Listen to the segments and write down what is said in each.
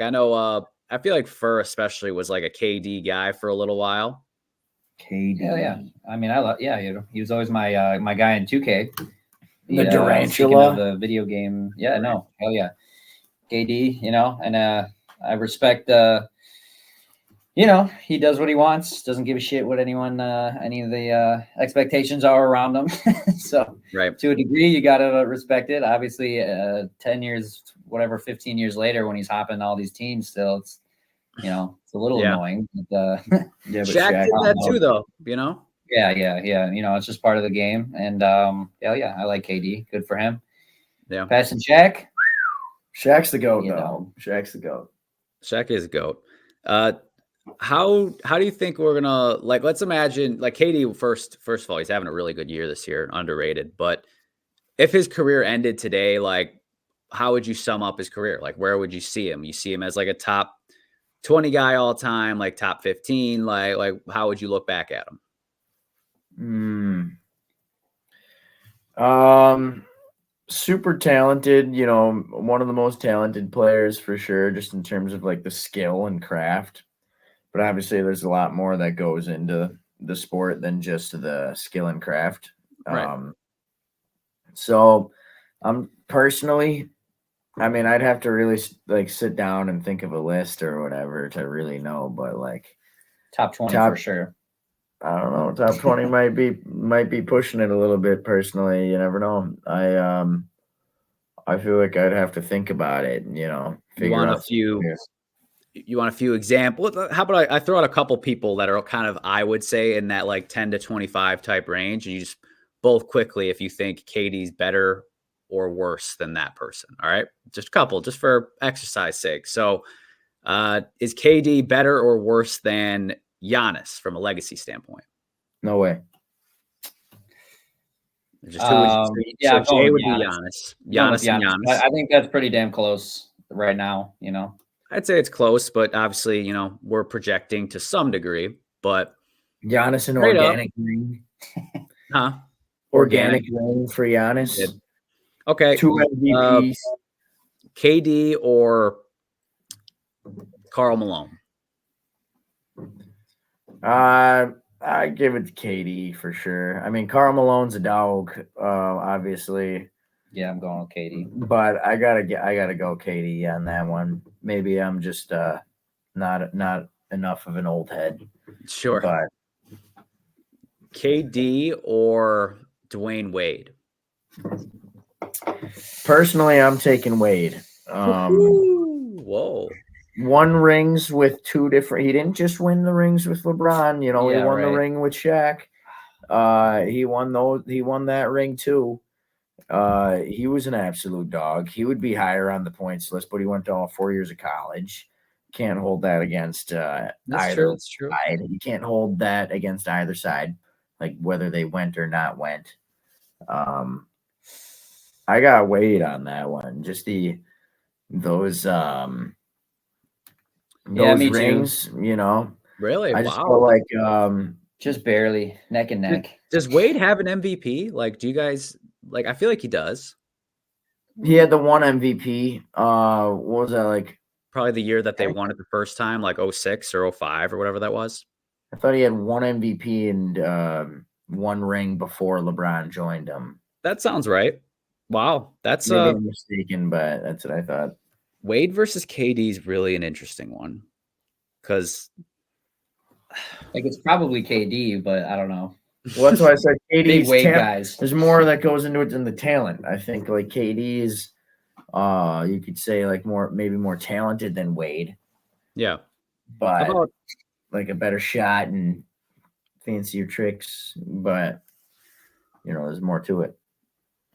I know I feel like Fur especially was like a KD guy for a little while. KD. Hell yeah. I mean, he was always my my guy in 2K. The Durant speaking of the video game. Yeah, no. Hell yeah. KD, and I respect he does what he wants, doesn't give a shit what anyone any of the expectations are around him. So Right. to a degree you gotta respect it. Obviously 10 years, whatever, 15 years later when he's hopping all these teams still, it's it's a little annoying. But, yeah, but Shaq did that too though, Yeah. It's just part of the game. And yeah, I like KD. Good for him. Yeah. Passing Shaq. Shaq's the GOAT, though. Shaq's the GOAT. Shaq is GOAT. How do you think we're gonna let's imagine KD first of all, he's having a really good year this year, underrated. But if his career ended today, how would you sum up his career? Where would you see him? You see him as a top 20 guy all time, top 15, how would you look back at him? Super talented, one of the most talented players for sure, just in terms of the skill and craft. But obviously there's a lot more that goes into the sport than just the skill and craft. Right. So I'm personally, I'd have to really sit down and think of a list or whatever to really know, but top 20 for sure. I don't know. Top 20 might be pushing it a little bit personally. You never know. I feel like I'd have to think about it, You want a few examples? How about I throw out a couple people that are kind of, I would say, in that 10 to 25 type range, and you just both quickly if you think KD's better or worse than that person. All right, just a couple, just for exercise sake. So, is KD better or worse than Giannis from a legacy standpoint? No way. Just who would you say? So Jay would be Giannis. Giannis and Giannis. I think that's pretty damn close right now. I'd say it's close, but obviously, we're projecting to some degree. But Giannis and organic ring. Huh? Organic ring for Giannis. Okay. 2 MVPs. KD or Karl Malone? I give it to KD for sure. Karl Malone's a dog, obviously. Yeah, I'm going with KD. But I gotta go KD on that one. Maybe I'm just not enough of an old head. Sure. But KD or Dwayne Wade? Personally, I'm taking Wade. Whoa. Won rings with two different. He didn't just win the rings with LeBron. He won the ring with Shaq. He won that ring too. He was an absolute dog. He would be higher on the points list, but he went to all 4 years of college. Can't hold that against either side. You can't hold that against either side, whether they went or not went. I got Wade on that one. Just those rings, too. Really? I just feel like just barely neck and neck. Does Wade have an MVP? Do you guys I feel like he does. He had the one MVP. What was that Probably the year that they won it the first time, 06 or 05 or whatever that was. I thought he had one MVP and one ring before LeBron joined him. That sounds right. Wow, that's maybe I'm mistaken, but that's what I thought. Wade versus KD is really an interesting one because it's probably KD, but I don't know. Well, that's why I said KD's Wade guys. There's more that goes into it than the talent. I think KD is, you could say maybe more talented than Wade. Yeah, but a better shot and fancier tricks. But there's more to it.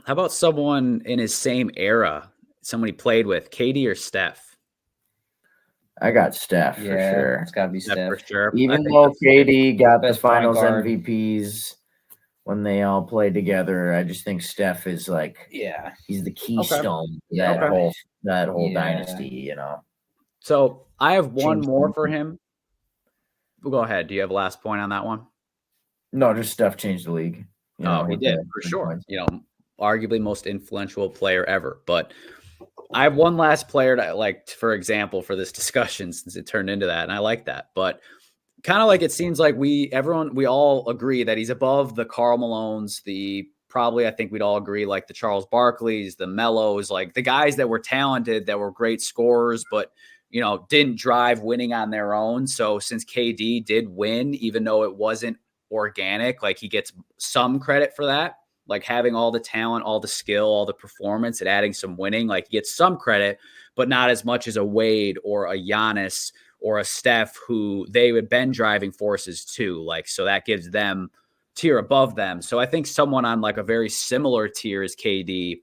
How about someone in his same era? Somebody played with KD or Steph? I got Steph for sure. It's got to be Steph for sure. Even though KD got the finals MVPs when they all played together, I just think Steph is he's the keystone that whole dynasty, So I have one more for him. Well, go ahead. Do you have a last point on that one? No, just Steph changed the league. He did for sure. Arguably most influential player ever. But I have one last player to like, for example, for this discussion, since it turned into that, and I like that. But kind of like it seems like we all agree that he's above the Karl Malones, I think we'd all agree, like the Charles Barkleys, the Mellos, like the guys that were talented, that were great scorers, but didn't drive winning on their own. So since KD did win, even though it wasn't organic, like he gets some credit for that. Like having all the talent, all the skill, all the performance, and adding some winning, like he gets some credit, but not as much as a Wade or a Giannis or a Steph, who they had been driving forces too. Like, so that gives them tier above them. So I think someone on like a very similar tier is KD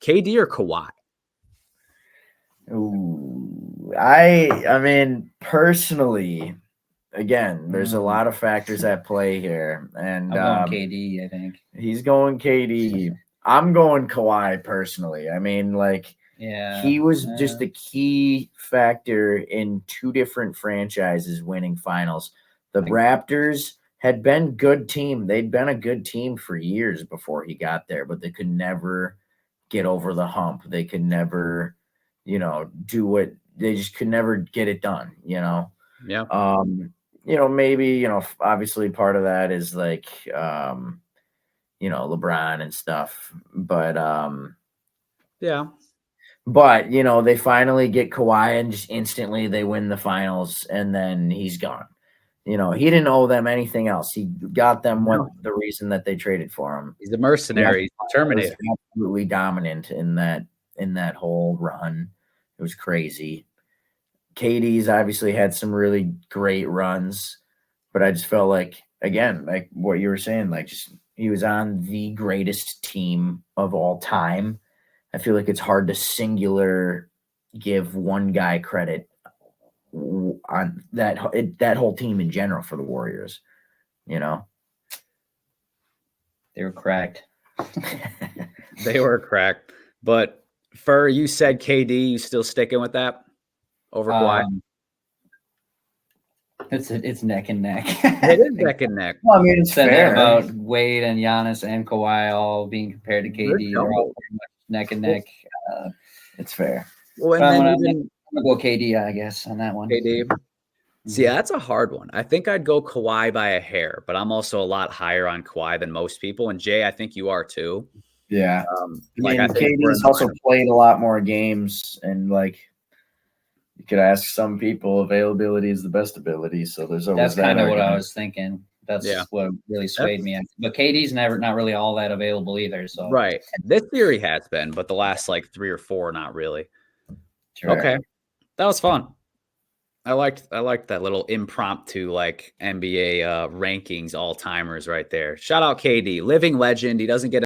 or Kawhi. Ooh, I mean, personally, again, there's a lot of factors at play here, and I'm going KD. I think he's going KD. I'm going Kawhi personally. I mean, like, he was just a key factor in two different franchises winning finals. The Raptors had been good team. They'd been a good team for years before he got there, but they could never get over the hump. They could never, do what they just could never get it done, Yeah. Maybe, obviously part of that is like, LeBron and stuff, but, yeah. But, they finally get Kawhi and just instantly they win the finals and then he's gone. He didn't owe them anything else. He got them the reason that they traded for him. He's a mercenary, Terminator. Absolutely dominant in that whole run. It was crazy. KD's obviously had some really great runs, but I just felt like, again, like what you were saying, like just he was on the greatest team of all time. I feel like it's hard to singular give one guy credit on that whole team in general for the Warriors. They were cracked. They were cracked. But Fur, you said KD. You still sticking with that over Kawhi? It's neck and neck. It is neck and neck. Well, I mean, it's fair about Wade and Giannis and Kawhi all being compared to KD. They're all pretty much neck and neck. It's fair. Well, and then I'm gonna go KD, I guess, on that one. KD. See, that's a hard one. I think I'd go Kawhi by a hair, but I'm also a lot higher on Kawhi than most people. And Jay, I think you are too. Yeah. I think KD's also played a lot more games, and like you could ask some people, availability is the best ability. So there's always that's kind of what I was thinking. That's what really swayed me. But KD's not really all that available either. So right. This theory has been, but the last like 3 or 4, not really. Sure. Okay. That was fun. I liked that little impromptu like NBA rankings all timers right there. Shout out KD, living legend. He doesn't get